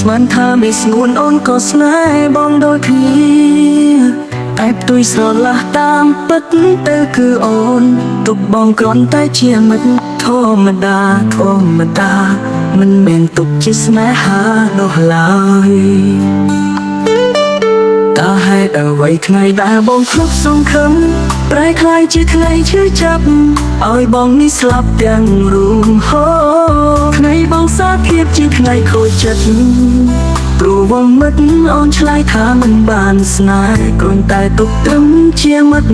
มันถ้าไม่สงวนអូនក៏ស្នេហ៍បងដូចគ្នាតែផ្ទុយស្រឡះតាមពិតទៅគឺអូនទុកបងគ្រាន់តែជាមិត្តធម្មតាមិនមែនទុកជាស្នេហានោះឡើយតើហេតុអ្វីថ្ងៃដែលបងភ្លុកសង្ឃឹមប្រែคล้ายជាថ្ងៃឈឺចាប់ឲ្យបងនេះស្លាប់ទាំងរួមហូរថ្ងៃបងសាភាពជាថ្ងៃខូចចិត្តព្រោះវងមិត្តអូនឆ្លើយថាមិនបានស្នេហ៍គ្រាន់តែទុកត្រឹមជាមិត្ត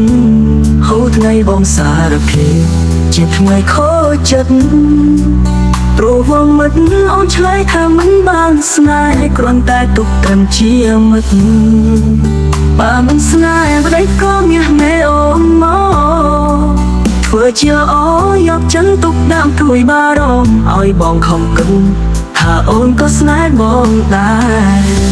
ហូរថ្ងៃបងសារភាពជាថ្ងៃខូចចិត្តព្រោះវងមិត្តអូនឆ្លើយថាមិនបានស្នេហ៍គ្រាន់តែទុកត្រឹមជាមិត្តបើមិនស្នេហ៍ប្តីក៏មាសមេអូនមកធ្វើជាអូយកចិនទុកដាក់ទួយបារម្ភឲ្យបងខំគិតថាអូនក៏ស្នេហ៍បងដែរ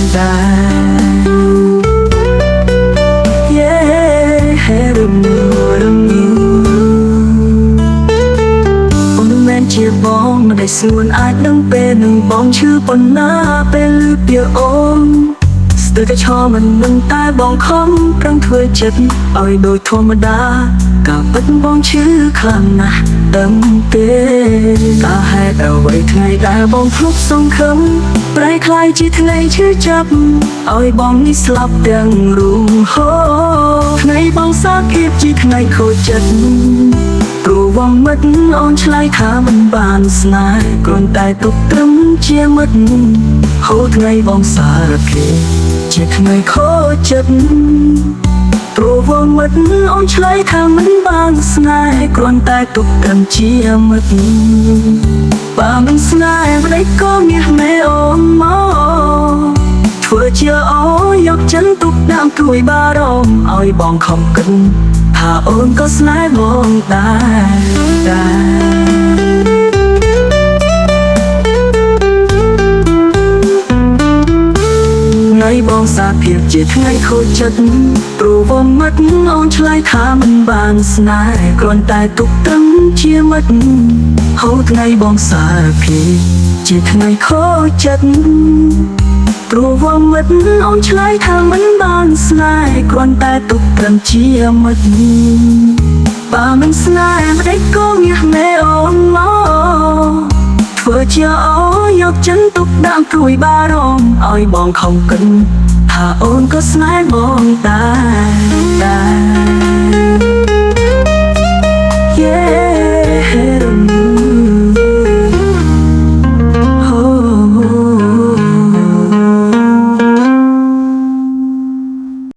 ជាបងមិនได้សួនអាចដឹងពេលនឹងបងឈឺប៉ុណ្ណាពេលឮពាក្យអូនស្ទើរតែឈរមិននឹងតែបងខំប្រឹងធ្វើចិត្តឲ្យដូចធម្មតាក៏ពិតបងឈឺខ្លាំងណាស់ដឹងទេតើហេតុអ្វីថ្ងៃដែលបងភ្លុកសង្ឃឹមប្រែคล้ายជាថ្ងៃឈឺចាប់ឲ្យបងនេះស្លាប់ទាំងរួមហូរថ្ងៃបងសាភាពជាថ្ងៃខូចចិត្តព្រោះវងមិត្តអូនឆ្លើយថាមិនបានស្នេហ៍គ្រាន់តែទុកត្រឹមជាមិត្តហូរថ្ងៃបងសារភាពជាថ្ងៃខូចចិត្តព្រោះវងមិត្តអូនឆ្លើយថាមិនបានស្នេហ៍គ្រាន់តែទុកត្រឹមជាមិត្តបើមិនស្នេហ៍ប្តីក៏មាសមេអូនមកធ្វើជាអូយកចិនទុកដាក់ទួយបារម្ភឲ្យបងខំគិតថាអូនក៏ស្នេហ៍បងដែរថ្ងៃបងសាភាពជាថ្ងៃខូចចិត្តព្រោះវងមិត្តអូនឆ្លើយថាមិនបានស្នេហ៍គ្រាន់តែទុកត្រឹមជាមិត្តហូរថ្ងៃបងសារភាពជាថ្ងៃខូចចិត្តព្រោះវងមិត្តអូនឆ្លើយថាមិនបានស្នេហ៍គ្រាន់តែទុកត្រឹមជាមិត្តបើមិនស្នេហ៍ប្តីក៏មាសមេអូនមកធ្វើជាអូយកចិនទុកដាក់ទួយបារម្ភឲ្យបងខំគិតថាអូនក៏ស្នេហ៍បងដែរ